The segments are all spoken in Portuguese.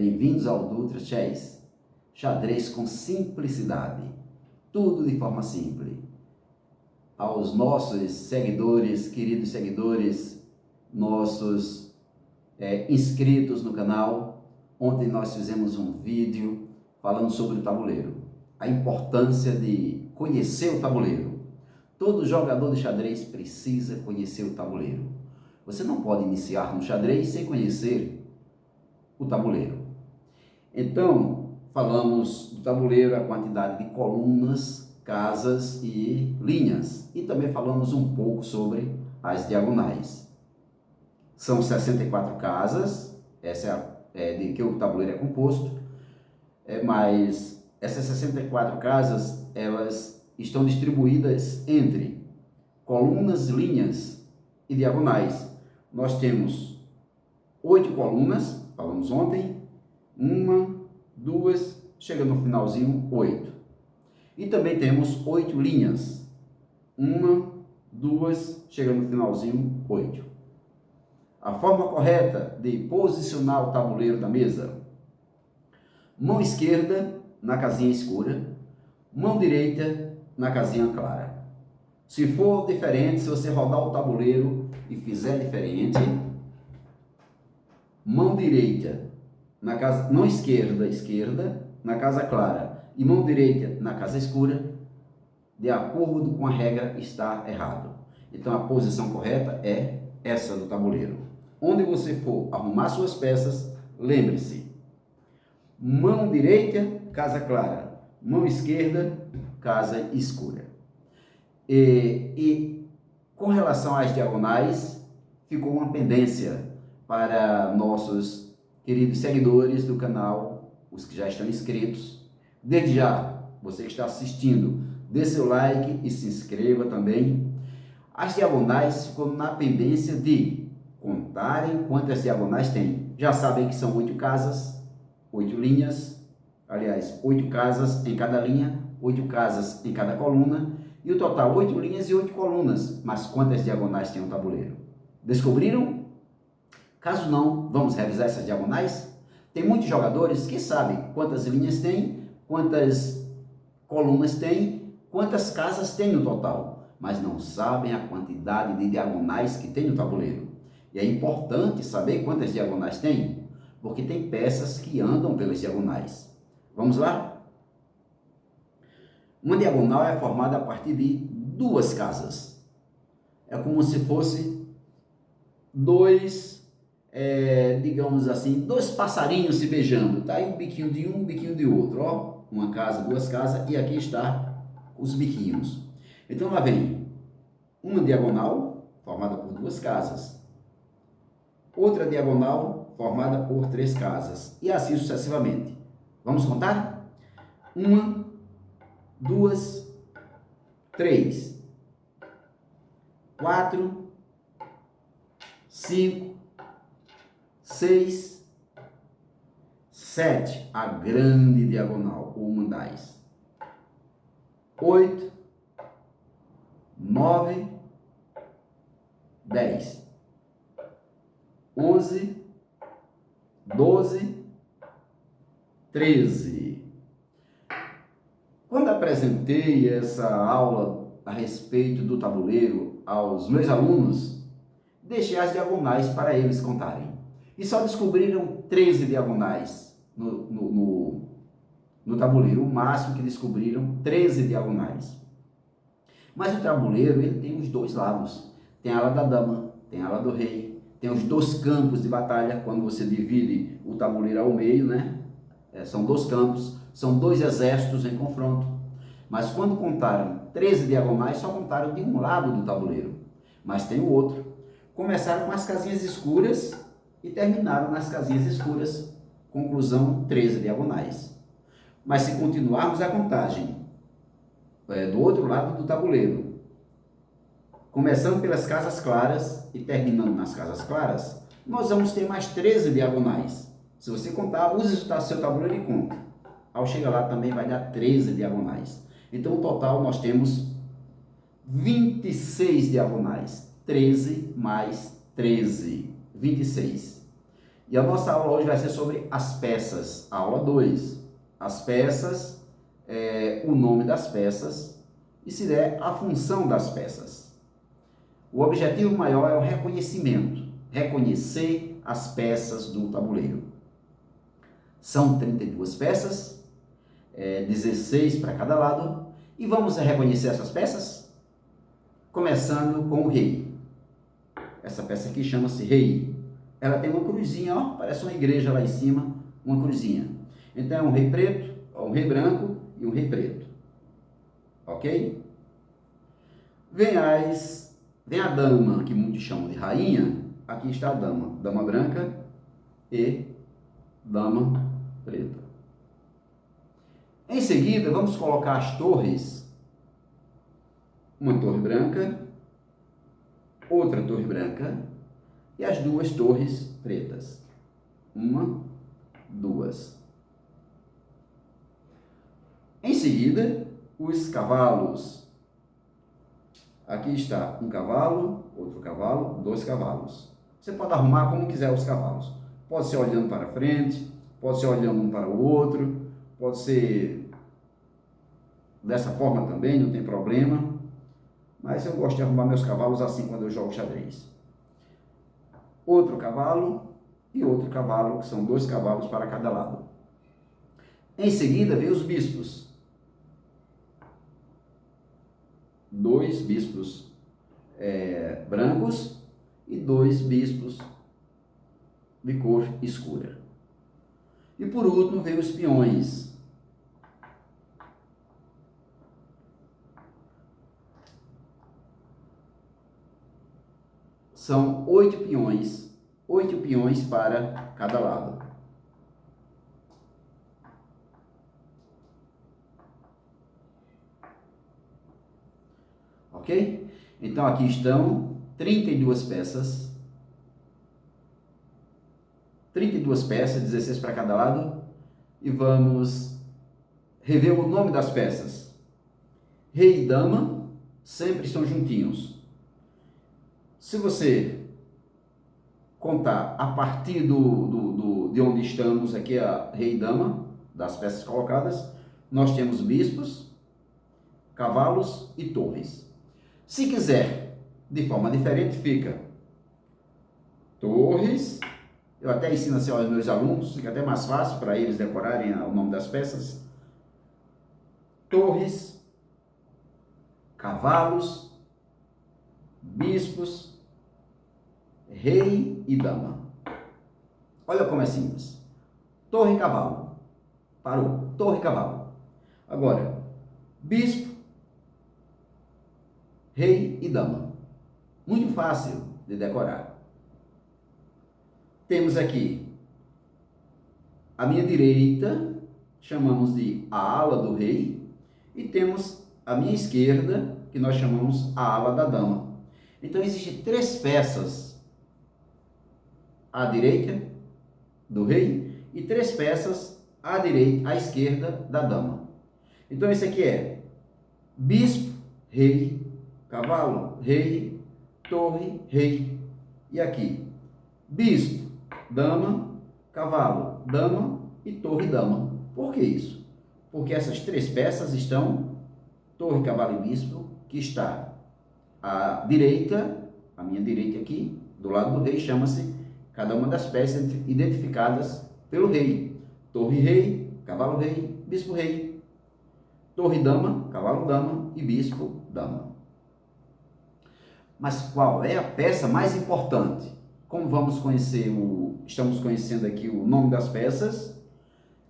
Bem-vindos ao Dutra Chess, xadrez com simplicidade, tudo de forma simples. Aos nossos seguidores, queridos seguidores, nossos inscritos no canal, ontem nós fizemos um vídeo falando sobre o tabuleiro, a importância de conhecer o tabuleiro. Todo jogador de xadrez precisa conhecer o tabuleiro. Você não pode iniciar no xadrez sem conhecer o tabuleiro. Então, falamos do tabuleiro, a quantidade de colunas, casas e linhas. E também falamos um pouco sobre as diagonais. São 64 casas, essa de que o tabuleiro é composto, mas essas 64 casas, elas estão distribuídas entre colunas, linhas e diagonais. Nós temos 8 colunas, falamos ontem, 1, 2, chega no finalzinho, 8. E também temos 8 linhas, 1, 2, chega no finalzinho, 8. A forma correta de posicionar o tabuleiro da mesa: mão esquerda na casinha escura, mão direita na casinha clara. Se for diferente, se você rodar o tabuleiro e fizer diferente, mão direita na casa, mão esquerda na casa clara e mão direita na casa escura, de acordo com a regra, está errado. Então a posição correta é essa do tabuleiro. Onde você for arrumar suas peças, lembre-se: mão direita, casa clara, mão esquerda, casa escura. E com relação às diagonais, ficou uma pendência para nossos queridos seguidores do canal, os que já estão inscritos. Desde já, você que está assistindo, dê seu like e se inscreva também. As diagonais ficam na pendência de contarem quantas diagonais tem. Já sabem que são 8 casas, 8 linhas, aliás, 8 casas em cada linha, 8 casas em cada coluna, e o total 8 linhas e 8 colunas. Mas quantas diagonais tem o tabuleiro? Descobriram? Caso não, vamos revisar essas diagonais? Tem muitos jogadores que sabem quantas linhas tem, quantas colunas tem, quantas casas tem no total, mas não sabem a quantidade de diagonais que tem no tabuleiro. E é importante saber quantas diagonais tem, porque tem peças que andam pelas diagonais. Vamos lá? Uma diagonal é formada a partir de 2 casas. É como se fosse digamos assim, 2 passarinhos se beijando. Tá aí um biquinho de um biquinho de outro, ó. Uma casa, 2 casas, e aqui está os biquinhos. Então lá vem uma diagonal formada por 2 casas, outra diagonal formada por 3 casas, e assim sucessivamente. Vamos contar? 1, 2, 3, 4, 5, 6, 7, a grande diagonal, ou mandais. 8, 9, 10, 11, 12, 13. Quando apresentei essa aula a respeito do tabuleiro aos meus alunos, deixei as diagonais para eles contarem. E só descobriram 13 diagonais no tabuleiro. O máximo que descobriram, 13 diagonais. Mas o tabuleiro, ele tem os 2 lados. Tem a ala da dama, tem a ala do rei, tem os 2 campos de batalha, quando você divide o tabuleiro ao meio, né? São 2 campos, são 2 exércitos em confronto. Mas quando contaram 13 diagonais, só contaram de um lado do tabuleiro. Mas tem o outro. Começaram com as casinhas escuras e terminaram nas casinhas escuras. Conclusão, 13 diagonais. Mas se continuarmos a contagem do outro lado do tabuleiro, começando pelas casas claras e terminando nas casas claras, nós vamos ter mais 13 diagonais. Se você contar, use o seu tabuleiro e conta. Ao chegar lá também vai dar 13 diagonais. Então, no total, nós temos 26 diagonais. 13 mais 13, 26. E a nossa aula hoje vai ser sobre as peças, aula 2. As peças, o nome das peças e, se der, a função das peças. O objetivo maior é o reconhecimento, reconhecer as peças do tabuleiro. São 32 peças, 16 para cada lado, e vamos reconhecer essas peças? Começando com o rei. Essa peça aqui chama-se rei. Ela tem uma cruzinha, ó, parece uma igreja lá em cima, uma cruzinha. Então é um rei preto, um rei branco e um rei preto. Ok? Vem a dama, que muitos chamam de rainha. Aqui está a dama. Dama branca e dama preta. Em seguida, vamos colocar as torres. Uma torre branca, outra torre branca e as duas torres pretas. Uma, duas. Em seguida, os cavalos. Aqui está um cavalo, outro cavalo, dois cavalos. Você pode arrumar como quiser os cavalos. Pode ser olhando para frente, pode ser olhando um para o outro, pode ser dessa forma também, não tem problema. Mas eu gosto de arrumar meus cavalos assim quando eu jogo xadrez. Outro cavalo e outro cavalo, que são dois cavalos para cada lado. Em seguida, vem os bispos. Dois bispos brancos e dois bispos de cor escura. E por último, vem os peões. São 8 peões para cada lado. Ok? Então aqui estão 32 peças. 32 peças, 16 para cada lado. E vamos rever o nome das peças. Rei e dama sempre estão juntinhos. Se você contar a partir de onde estamos aqui, a rei e dama, das peças colocadas, nós temos bispos, cavalos e torres. Se quiser, de forma diferente, fica torres. Eu até ensino assim aos meus alunos, fica até mais fácil para eles decorarem o nome das peças. Torres, cavalos, bispos, rei e dama. Olha como é simples. Torre e cavalo. Parou. Torre e cavalo. Agora, bispo, rei e dama. Muito fácil de decorar. Temos aqui a minha direita, chamamos de a ala do rei, e temos a minha esquerda, que nós chamamos a ala da dama. Então, existem 3 peças à direita do rei e 3 peças à direita, à esquerda da dama. Então, esse aqui é bispo, rei, cavalo, rei, torre, rei. E aqui, bispo, dama, cavalo, dama e torre, dama. Por que isso? Porque essas 3 peças estão, torre, cavalo e bispo, que está à direita, a minha direita aqui, do lado do rei, chama-se cada uma das peças identificadas pelo rei. Torre, rei, cavalo, rei, bispo, rei. Torre, dama, cavalo, dama e bispo, dama. Mas qual é a peça mais importante? Como estamos conhecendo aqui o nome das peças,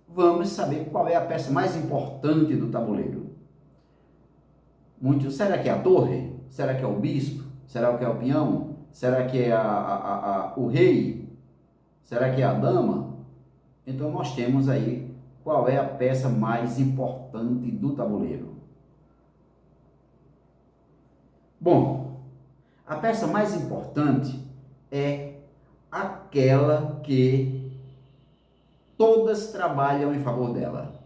vamos saber qual é a peça mais importante do tabuleiro. Será que é a torre? Será que é o bispo? Será que é o peão? Será que é o rei? Será que é a dama? Então nós temos aí qual é a peça mais importante do tabuleiro. Bom, a peça mais importante é aquela que todas trabalham em favor dela.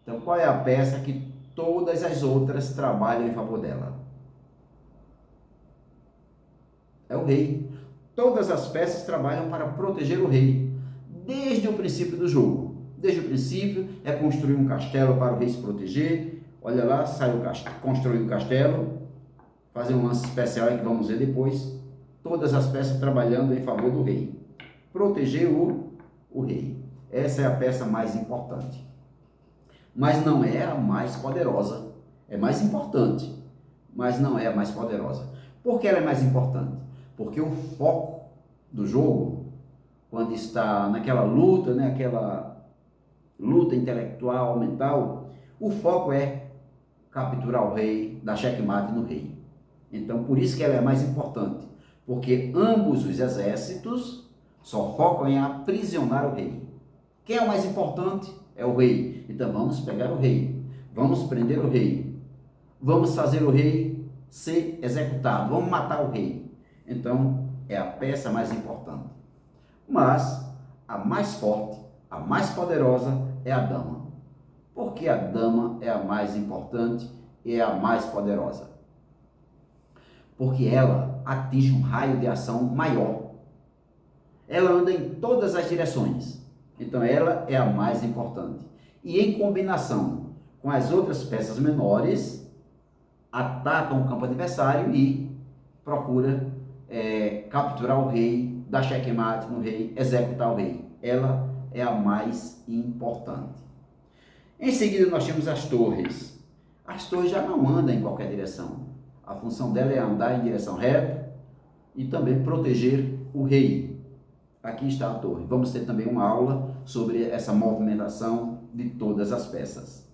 Então, qual é a peça que todas as outras trabalham em favor dela? É o rei. Todas as peças trabalham para proteger o rei. desde o princípio do jogo. Desde o princípio é construir um castelo para o rei se proteger. Olha lá, sai o castelo, construir um castelo, fazer um lance especial aí que vamos ver depois. Todas as peças trabalhando em favor do rei. Proteger o rei. Essa é a peça mais importante. Mas não é a mais poderosa. É mais importante, mas não é a mais poderosa. Por que ela é mais importante? Porque o foco do jogo, quando está naquela luta, né, aquela luta intelectual, mental, o foco é capturar o rei, dar checkmate no rei. Então, por isso que ela é mais importante, porque ambos os exércitos só focam em aprisionar o rei. Quem é o mais importante? É o rei. Então, vamos pegar o rei, vamos prender o rei, vamos fazer o rei ser executado, vamos matar o rei. Então, é a peça mais importante. Mas a mais forte, a mais poderosa é a dama. Porque a dama é a mais importante e é a mais poderosa. Porque ela atinge um raio de ação maior. Ela anda em todas as direções. Então ela é a mais importante. E em combinação com as outras peças menores, atacam o campo adversário e procura capturar o rei, dar checkmate no rei, executar o rei. Ela é a mais importante. Em seguida nós temos as torres. As torres já não andam em qualquer direção. A função dela é andar em direção reta e também proteger o rei. Aqui está a torre. Vamos ter também uma aula sobre essa movimentação de todas as peças.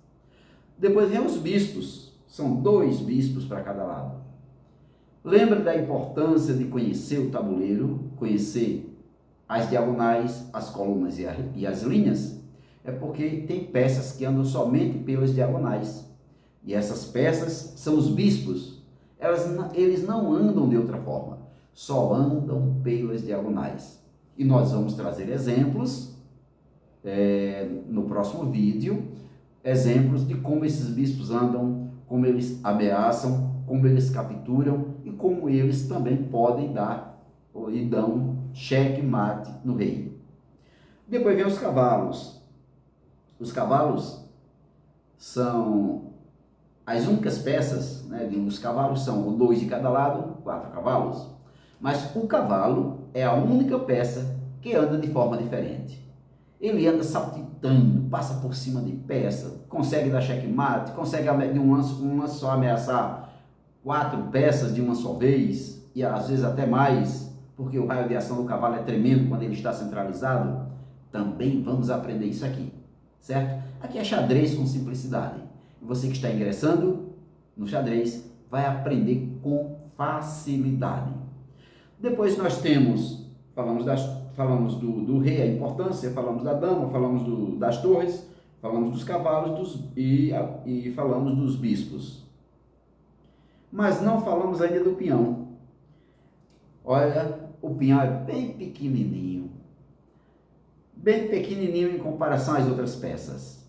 Depois vem os bispos. São 2 bispos para cada lado. Lembra da importância de conhecer o tabuleiro, conhecer as diagonais, as colunas e as linhas? É porque tem peças que andam somente pelas diagonais. E essas peças são os bispos. Eles não andam de outra forma, só andam pelas diagonais. E nós vamos trazer exemplos no próximo vídeo, exemplos de como esses bispos andam, como eles ameaçam, como eles capturam e como eles também podem dar e dão checkmate no rei. Depois vem os cavalos. Os cavalos são as únicas peças, né? Os cavalos são 2 de cada lado, 4 cavalos, mas o cavalo é a única peça que anda de forma diferente. Ele anda saltitando, passa por cima de peça, consegue dar checkmate, consegue de um lance só ameaçar 4 peças de uma só vez, e às vezes até mais, porque o raio de ação do cavalo é tremendo quando ele está centralizado. Também vamos aprender isso aqui, certo? Aqui é xadrez com simplicidade. Você que está ingressando no xadrez vai aprender com facilidade. Depois nós temos, falamos do rei, a importância, falamos da dama, falamos das torres, falamos dos cavalos e falamos dos bispos. Mas não falamos ainda do peão. Olha, o peão é bem pequenininho em comparação às outras peças.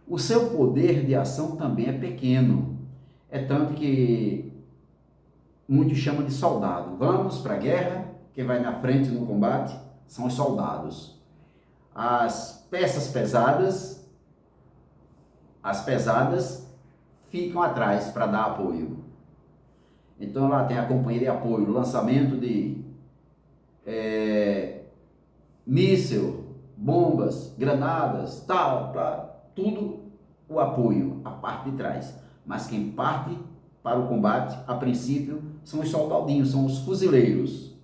O seu poder de ação também é pequeno. É tanto que muitos chamam de soldado. Vamos para a guerra, quem vai na frente no combate são os soldados. As pesadas ficam atrás para dar apoio. Então lá tem a companhia de apoio, lançamento de míssil, bombas, granadas, tudo o apoio, a parte de trás. Mas quem parte para o combate, a princípio, são os soldadinhos, são os fuzileiros.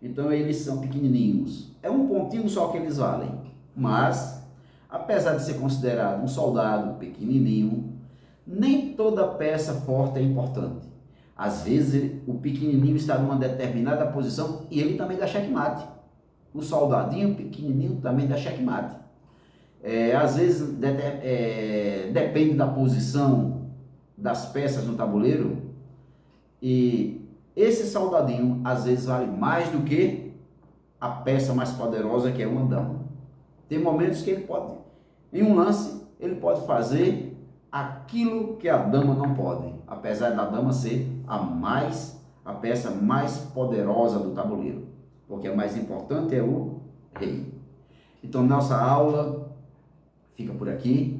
Então eles são pequenininhos. É um pontinho só que eles valem. Mas, apesar de ser considerado um soldado pequenininho, nem toda peça forte é importante. Às vezes o pequenininho está numa determinada posição e ele também dá checkmate. O soldadinho pequenininho também dá checkmate. Às vezes depende da posição das peças no tabuleiro, e esse soldadinho às vezes vale mais do que a peça mais poderosa, que é uma dama. Tem momentos que ele pode, em um lance, ele pode fazer aquilo que a dama não pode, apesar da dama ser a peça mais poderosa do tabuleiro, porque a mais importante é o rei. Então, nossa aula fica por aqui.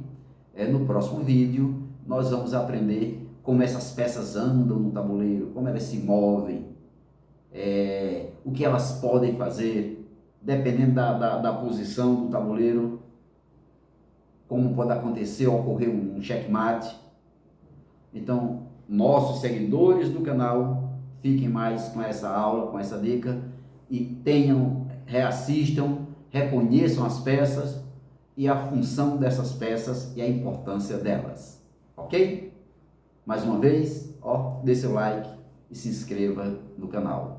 No próximo vídeo, nós vamos aprender como essas peças andam no tabuleiro, como elas se movem, o que elas podem fazer, dependendo da posição do tabuleiro, como pode acontecer ou ocorrer um checkmate. Então, nossos seguidores do canal, fiquem mais com essa aula, com essa dica, e reassistam, reconheçam as peças e a função dessas peças e a importância delas. Ok? Mais uma vez, dê seu like e se inscreva no canal.